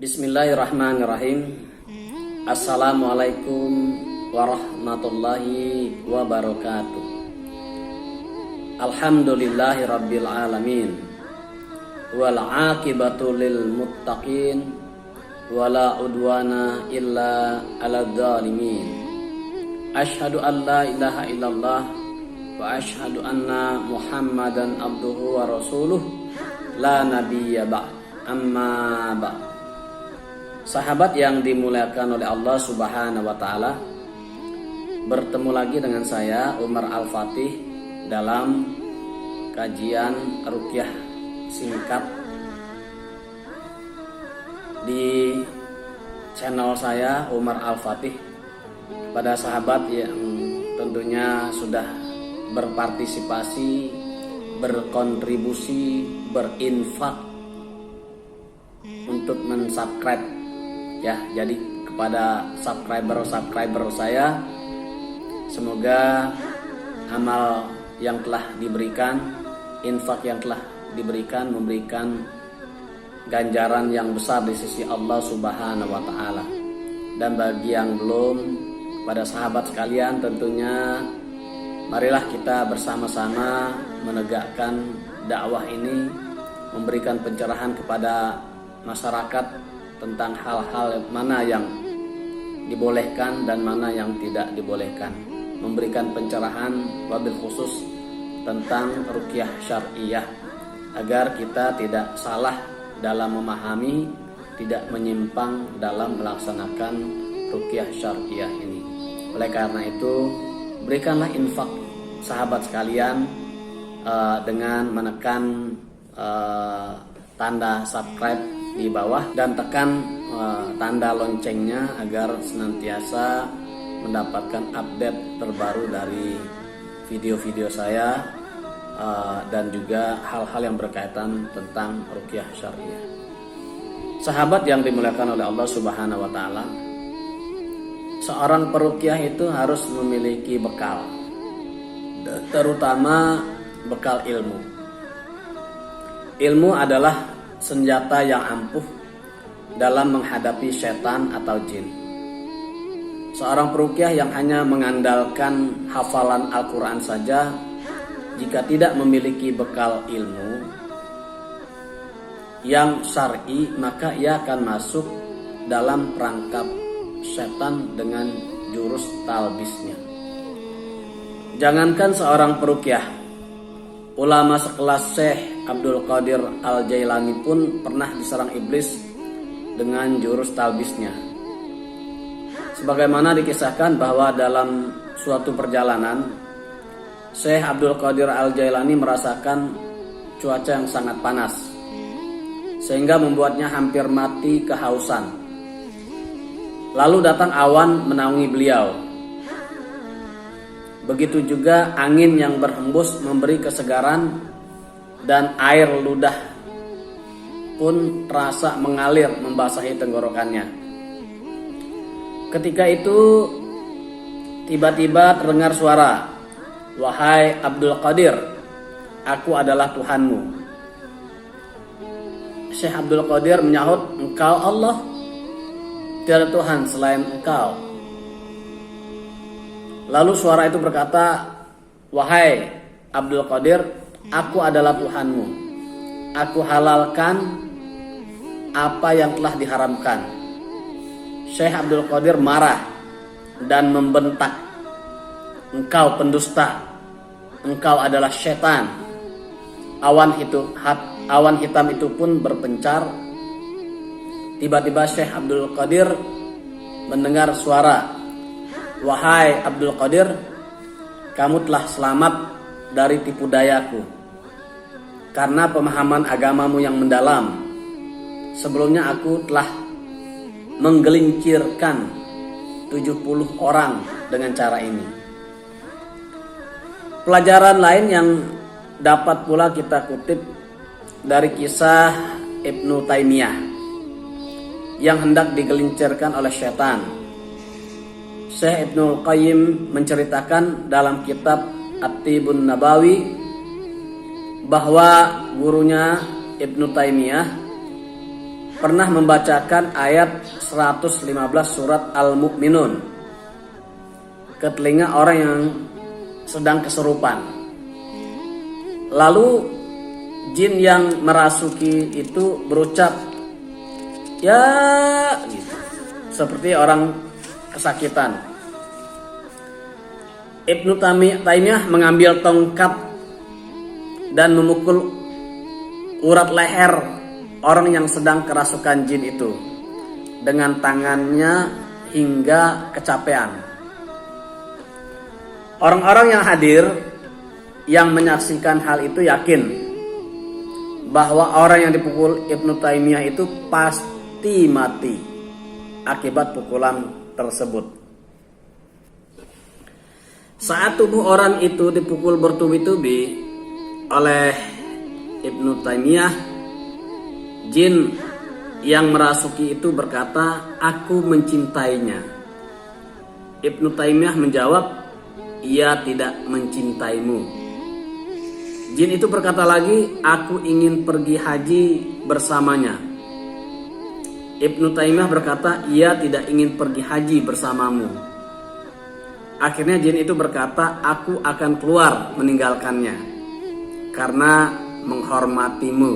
Bismillahirrahmanirrahim. Assalamualaikum warahmatullahi wabarakatuh. Alhamdulillahi rabbil alamin. Wal aqibatu lil muttaqin. Wala udwana illa ala dhalimin. Ashhadu an la ilaha illallah wa ashhadu anna Muhammadan abduhu wa rasuluh la nabiyya ba'd. Amma ba'd. Sahabat yang dimuliakan oleh Allah Subhanahu wa taala, bertemu lagi dengan saya Umar Al-Fatih dalam kajian ruqyah singkat di channel saya Umar Al-Fatih. Pada sahabat yang tentunya sudah berpartisipasi, berkontribusi, berinfak untuk mensubscribe ya, jadi kepada subscriber saya, semoga amal yang telah diberikan, infak yang telah diberikan, memberikan ganjaran yang besar di sisi Allah Subhanahu wa taala. Dan bagi yang belum, pada sahabat sekalian, tentunya marilah kita bersama-sama menegakkan dakwah ini, memberikan pencerahan kepada masyarakat tentang hal-hal mana yang dibolehkan dan mana yang tidak dibolehkan, memberikan pencerahan wabil khusus tentang ruqyah syar'iyah agar kita tidak salah dalam memahami, tidak menyimpang dalam melaksanakan ruqyah syar'iyah ini. Oleh karena itu, berikanlah infak sahabat sekalian dengan menekan tanda subscribe di bawah dan tekan tanda loncengnya agar senantiasa mendapatkan update terbaru dari video-video saya dan juga hal-hal yang berkaitan tentang ruqyah syariah. Sahabat yang dimuliakan oleh Allah Subhanahu wa taala, seorang peruqyah itu harus memiliki bekal, terutama bekal ilmu. Ilmu adalah senjata yang ampuh dalam menghadapi setan atau jin. Seorang peruqyah yang hanya mengandalkan hafalan Al-Quran saja, jika tidak memiliki bekal ilmu yang syar'i, maka ia akan masuk dalam perangkap setan dengan jurus talbisnya. Jangankan seorang peruqyah, ulama sekelas Syekh Abdul Qadir Al-Jailani pun pernah diserang iblis dengan jurus talbisnya. Sebagaimana dikisahkan bahwa dalam suatu perjalanan, Syekh Abdul Qadir Al-Jailani merasakan cuaca yang sangat panas, sehingga membuatnya hampir mati kehausan. Lalu datang awan menaungi beliau. Begitu juga angin yang berhembus memberi kesegaran, dan air ludah pun terasa mengalir membasahi tenggorokannya. Ketika itu tiba-tiba terdengar suara, "Wahai Abdul Qadir, aku adalah Tuhanmu." Syekh Abdul Qadir menyahut, "Engkau Allah? Tiada Tuhan selain Engkau." Lalu suara itu berkata, "Wahai Abdul Qadir, aku adalah Tuhanmu. Aku halalkan apa yang telah diharamkan." Syekh Abdul Qadir marah dan membentak, "Engkau pendusta, engkau adalah setan." Awan hitam itu pun berpencar. Tiba-tiba Syekh Abdul Qadir mendengar suara, "Wahai Abdul Qadir, kamu telah selamat dari tipu dayaku karena pemahaman agamamu yang mendalam. Sebelumnya aku telah menggelincirkan 70 orang dengan cara ini." Pelajaran lain yang dapat pula kita kutip dari kisah Ibnu Taimiyah yang hendak digelincirkan oleh setan. Syekh Ibnu Qayyim menceritakan dalam kitab At-Tibun Nabawi bahwa gurunya Ibnu Taimiyah pernah membacakan ayat 115 surat Al-Mu'minun ke telinga orang yang sedang kesurupan. Lalu jin yang merasuki itu berucap, ya gitu, seperti orang kesakitan. Ibnu Taimiyah mengambil tongkat dan memukul urat leher orang yang sedang kerasukan jin itu dengan tangannya hingga kecapean. Orang-orang yang hadir yang menyaksikan hal itu yakin bahwa orang yang dipukul Ibnu Taimiyah itu pasti mati akibat pukulan tersebut. Saat tubuh orang itu dipukul bertubi-tubi oleh Ibnu Taimiyah, jin yang merasuki itu berkata, "Aku mencintainya." Ibnu Taimiyah menjawab, "Ia tidak mencintaimu." Jin itu berkata lagi, "Aku ingin pergi haji bersamanya." Ibnu Taimiyah berkata, "Ia tidak ingin pergi haji bersamamu." Akhirnya jin itu berkata, "Aku akan keluar meninggalkannya karena menghormatimu."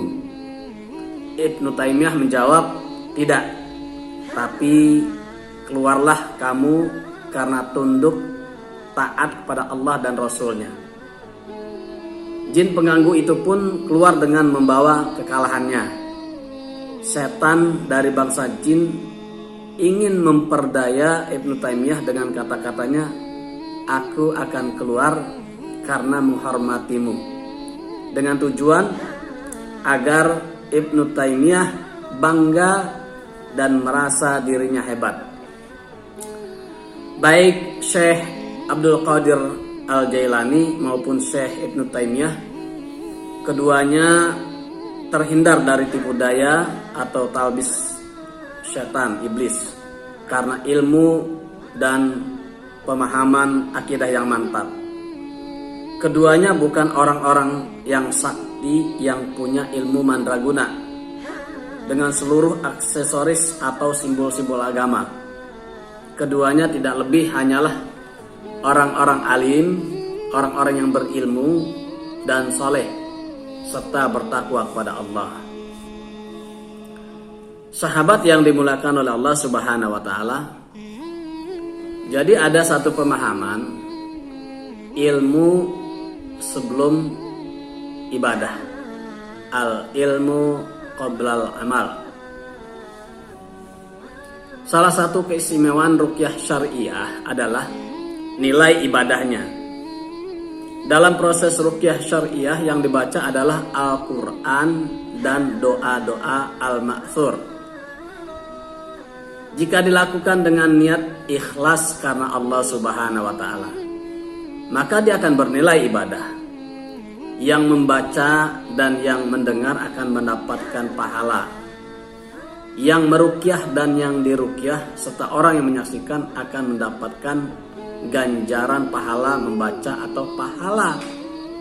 Ibnu Taimiyah menjawab, "Tidak, tapi keluarlah kamu karena tunduk taat kepada Allah dan Rasulnya." Jin pengganggu itu pun keluar dengan membawa kekalahannya. Setan dari bangsa jin ingin memperdaya Ibnu Taimiyah dengan kata-katanya, "Aku akan keluar karena menghormatimu," dengan tujuan agar Ibnu Taimiyah bangga dan merasa dirinya hebat. Baik Syekh Abdul Qadir Al-Jailani maupun Syekh Ibnu Taimiyah, keduanya terhindar dari tipu daya atau talbis setan iblis karena ilmu dan pemahaman akidah yang mantap. Keduanya bukan orang-orang yang sakti yang punya ilmu mandraguna dengan seluruh aksesoris atau simbol-simbol agama. Keduanya tidak lebih hanyalah orang-orang alim, orang-orang yang berilmu dan soleh serta bertakwa kepada Allah. Sahabat yang dimuliakan oleh Allah Subhanahu wa taala, jadi ada satu pemahaman ilmu sebelum ibadah, al ilmu qoblal amal. Salah satu keistimewaan ruqyah syariah adalah nilai ibadahnya. Dalam proses ruqyah syariah yang dibaca adalah Al-Quran dan doa-doa al-ma'thur. Jika dilakukan dengan niat ikhlas karena Allah Subhanahu wa taala, maka dia akan bernilai ibadah. Yang membaca dan yang mendengar akan mendapatkan pahala. Yang meruqyah dan yang diruqyah serta orang yang menyaksikan akan mendapatkan ganjaran pahala membaca atau pahala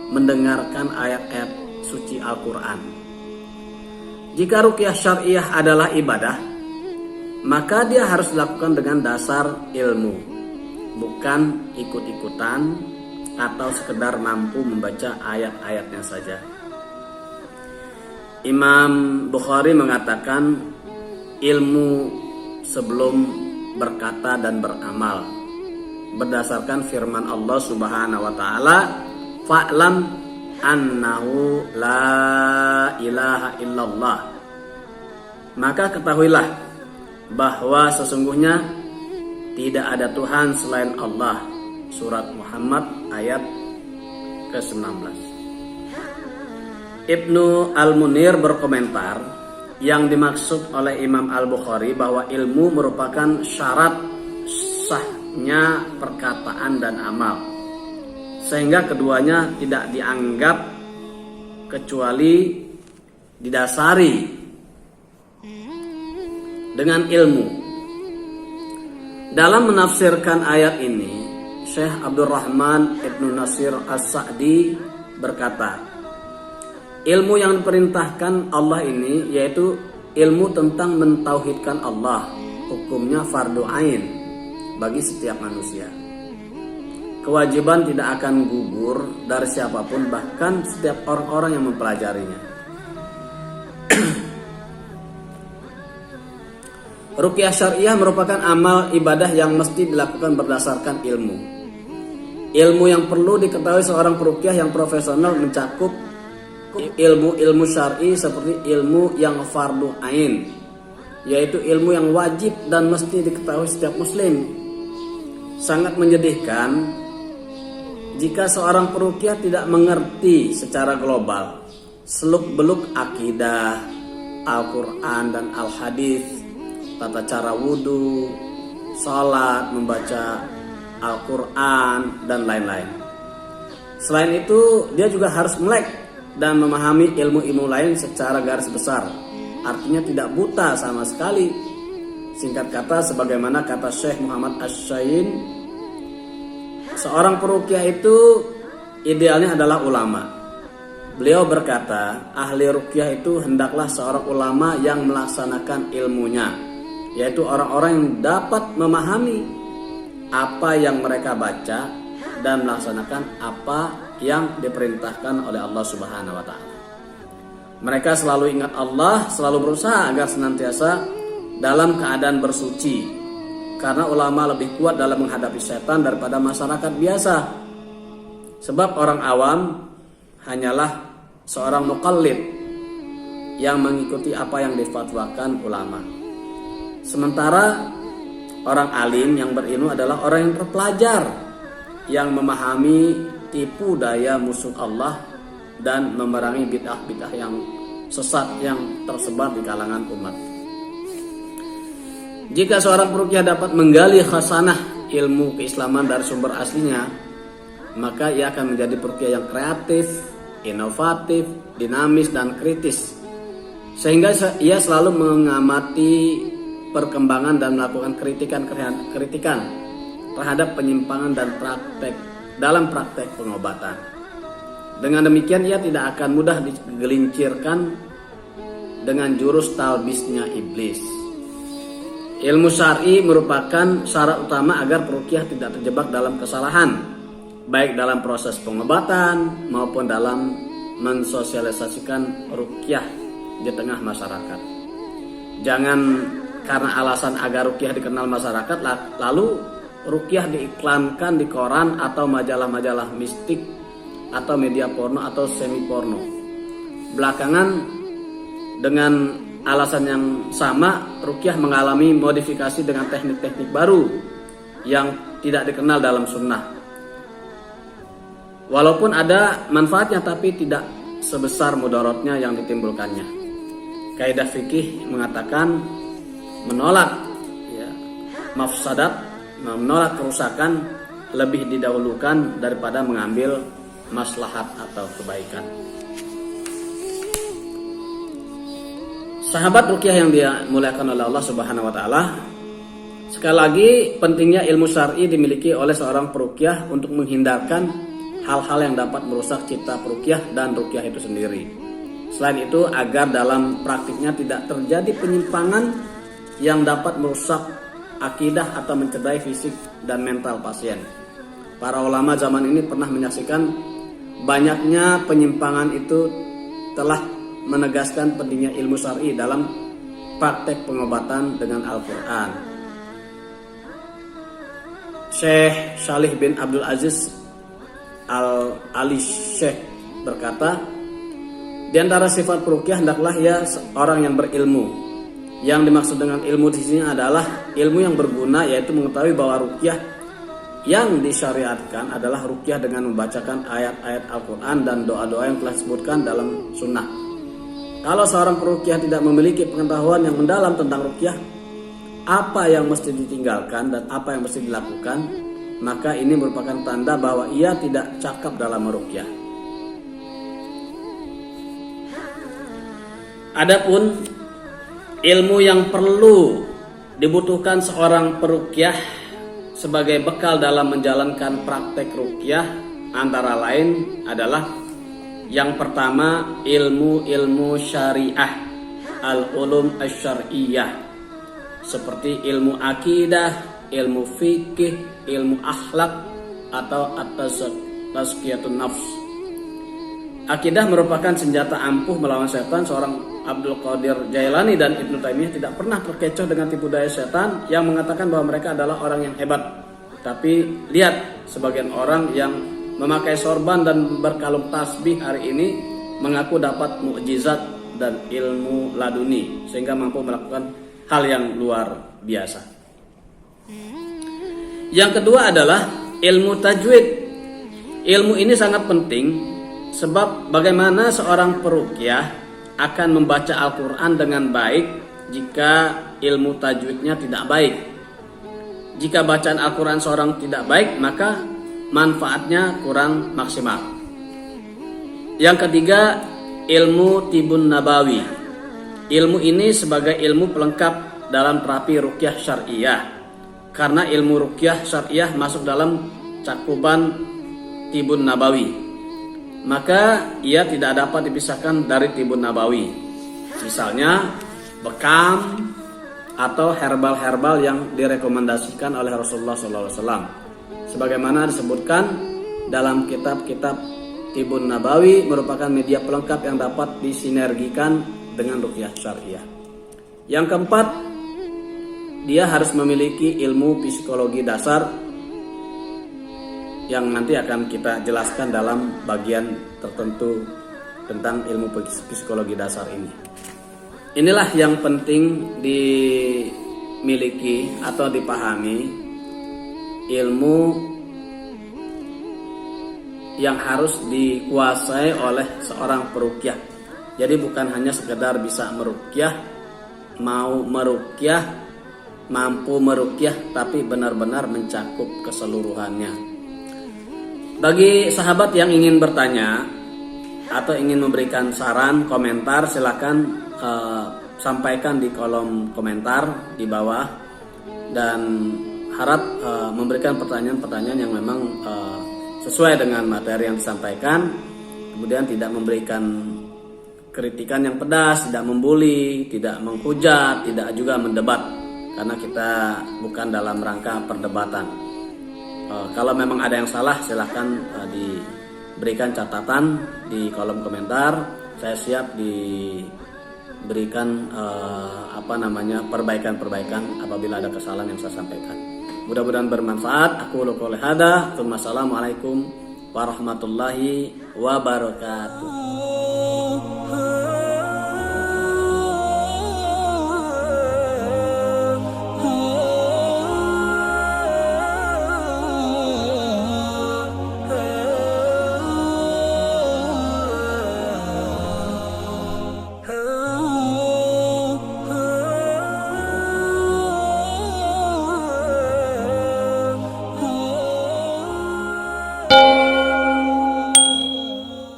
mendengarkan ayat-ayat suci Al-Quran. Jika ruqyah syariah adalah ibadah, maka dia harus dilakukan dengan dasar ilmu, bukan ikut-ikutan atau sekedar mampu membaca ayat-ayatnya saja. Imam Bukhari mengatakan ilmu sebelum berkata dan beramal berdasarkan firman Allah Subhanahu wa taala, "Fa'lam annahu la ilaha illallah." Maka ketahuilah bahwa sesungguhnya tidak ada Tuhan selain Allah. Surat Muhammad ayat ke-19. Ibnu Al-Munir berkomentar, yang dimaksud oleh Imam Al-Bukhari bahwa ilmu merupakan syarat sahnya perkataan dan amal, sehingga keduanya tidak dianggap kecuali didasari dengan ilmu. Dalam menafsirkan ayat ini, Syekh Abdurrahman Ibnu Nasir As-Sa'di berkata, ilmu yang diperintahkan Allah ini yaitu ilmu tentang mentauhidkan Allah, hukumnya fardu ain bagi setiap manusia. Kewajiban tidak akan gugur dari siapapun, bahkan setiap orang-orang yang mempelajarinya. Ruqyah syariah merupakan amal ibadah yang mesti dilakukan berdasarkan ilmu. Ilmu yang perlu diketahui seorang peruqyah yang profesional mencakup ilmu-ilmu syar'i seperti ilmu yang fardu ain, yaitu ilmu yang wajib dan mesti diketahui setiap muslim. Sangat menyedihkan jika seorang peruqyah tidak mengerti secara global seluk-beluk akidah, Al-Quran dan Al-Hadis, tata cara wudhu, sholat, membaca Al-Quran dan lain-lain. Selain itu, dia juga harus melek dan memahami ilmu-ilmu lain secara garis besar. Artinya tidak buta sama sekali. Singkat kata, sebagaimana kata Syekh Muhammad Asy-Syain, seorang peruqyah itu idealnya adalah ulama. Beliau berkata, ahli ruqyah itu hendaklah seorang ulama yang melaksanakan ilmunya, yaitu orang-orang yang dapat memahami apa yang mereka baca dan melaksanakan apa yang diperintahkan oleh Allah Subhanahu wa taala. Mereka selalu ingat Allah, selalu berusaha agar senantiasa dalam keadaan bersuci, karena ulama lebih kuat dalam menghadapi setan daripada masyarakat biasa. Sebab orang awam hanyalah seorang muqallid yang mengikuti apa yang difatwakan ulama. Sementara orang alim yang berilmu adalah orang yang terpelajar, yang memahami tipu daya musuh Allah dan memerangi bid'ah-bid'ah yang sesat yang tersebar di kalangan umat. Jika seorang peruqyah dapat menggali khasanah ilmu keislaman dari sumber aslinya, maka ia akan menjadi peruqyah yang kreatif, inovatif, dinamis dan kritis, sehingga ia selalu mengamati perkembangan dan melakukan kritikan terhadap penyimpangan dan praktek pengobatan. Dengan demikian ia tidak akan mudah digelincirkan dengan jurus talbisnya iblis. Ilmu syar'i merupakan syarat utama agar peruqyah tidak terjebak dalam kesalahan, baik dalam proses pengobatan maupun dalam mensosialisasikan ruqyah di tengah masyarakat. Jangan karena alasan agar ruqyah dikenal masyarakat lalu ruqyah diiklankan di koran atau majalah-majalah mistik atau media porno atau semi porno. Belakangan dengan alasan yang sama, ruqyah mengalami modifikasi dengan teknik-teknik baru yang tidak dikenal dalam sunnah. Walaupun ada manfaatnya, tapi tidak sebesar mudaratnya yang ditimbulkannya. Kaidah fikih mengatakan menolak mafsadat, menolak kerusakan lebih didahulukan daripada mengambil maslahat atau kebaikan. Sahabat ruqyah yang dimuliakan oleh Allah Subhanahu wa taala, sekali lagi pentingnya ilmu syar'i dimiliki oleh seorang peruqyah untuk menghindarkan hal-hal yang dapat merusak cipta peruqyah dan ruqyah itu sendiri. Selain itu, agar dalam praktiknya tidak terjadi penyimpangan yang dapat merusak akidah atau mencederai fisik dan mental pasien. Para ulama zaman ini pernah menyaksikan banyaknya penyimpangan itu telah menegaskan pentingnya ilmu syar'i dalam praktek pengobatan dengan Al-Quran. Syekh Shalih bin Abdul Aziz Al-Ali Syekh berkata, di antara sifat peruqyah hendaklah ia orang yang berilmu. Yang dimaksud dengan ilmu di sini adalah ilmu yang berguna, yaitu mengetahui bahwa ruqyah yang disyariatkan adalah ruqyah dengan membacakan ayat-ayat Al-Quran dan doa-doa yang telah disebutkan dalam sunnah. Kalau seorang peruqyah tidak memiliki pengetahuan yang mendalam tentang ruqyah, apa yang mesti ditinggalkan dan apa yang mesti dilakukan, maka ini merupakan tanda bahwa ia tidak cakap dalam meruqyah. Adapun ilmu yang perlu dibutuhkan seorang peruqyah sebagai bekal dalam menjalankan praktek ruqyah antara lain adalah yang pertama, ilmu syariah, al-ulum asy-syar'iyyah seperti ilmu akidah, ilmu fikih, ilmu akhlak atau tazkiyatun nafs. Akidah merupakan senjata ampuh melawan setan. Seorang Abdul Qadir Jailani dan Ibnu Taimiyah tidak pernah terkecoh dengan tipu daya setan yang mengatakan bahwa mereka adalah orang yang hebat. Tapi lihat, sebagian orang yang memakai sorban dan berkalung tasbih hari ini mengaku dapat mukjizat dan ilmu laduni sehingga mampu melakukan hal yang luar biasa. Yang kedua adalah ilmu tajwid. Ilmu ini sangat penting sebab bagaimana seorang peruqyah akan membaca Al-Quran dengan baik jika ilmu tajwidnya tidak baik. Jika bacaan Al-Quran seorang tidak baik, maka manfaatnya kurang maksimal. Yang ketiga, ilmu Tibun Nabawi. Ilmu ini sebagai ilmu pelengkap dalam terapi ruqyah syar'iyah. Karena ilmu ruqyah syar'iyah masuk dalam cakupan Tibun Nabawi, maka ia tidak dapat dipisahkan dari Tibun Nabawi. Misalnya bekam atau herbal-herbal yang direkomendasikan oleh Rasulullah SAW, sebagaimana disebutkan dalam kitab-kitab Tibun Nabawi merupakan media pelengkap yang dapat disinergikan dengan ruqyah syar'iyah. Yang keempat, dia harus memiliki ilmu psikologi dasar yang nanti akan kita jelaskan dalam bagian tertentu tentang ilmu psikologi dasar ini. Inilah yang penting dimiliki atau dipahami, ilmu yang harus dikuasai oleh seorang peruqyah. Jadi bukan hanya sekedar bisa meruqyah, mau meruqyah, mampu meruqyah, tapi benar-benar mencakup keseluruhannya. Bagi sahabat yang ingin bertanya atau ingin memberikan saran, komentar, silakan sampaikan di kolom komentar di bawah, dan harap memberikan pertanyaan-pertanyaan yang memang sesuai dengan materi yang disampaikan. Kemudian tidak memberikan kritikan yang pedas, tidak membuli, tidak menghujat, tidak juga mendebat, karena kita bukan dalam rangka perdebatan. Kalau memang ada yang salah, silahkan diberikan catatan di kolom komentar. Saya siap diberikan perbaikan-perbaikan apabila ada kesalahan yang saya sampaikan. Mudah-mudahan bermanfaat. Aku qouli hadza. Assalamualaikum warahmatullahi wabarakatuh.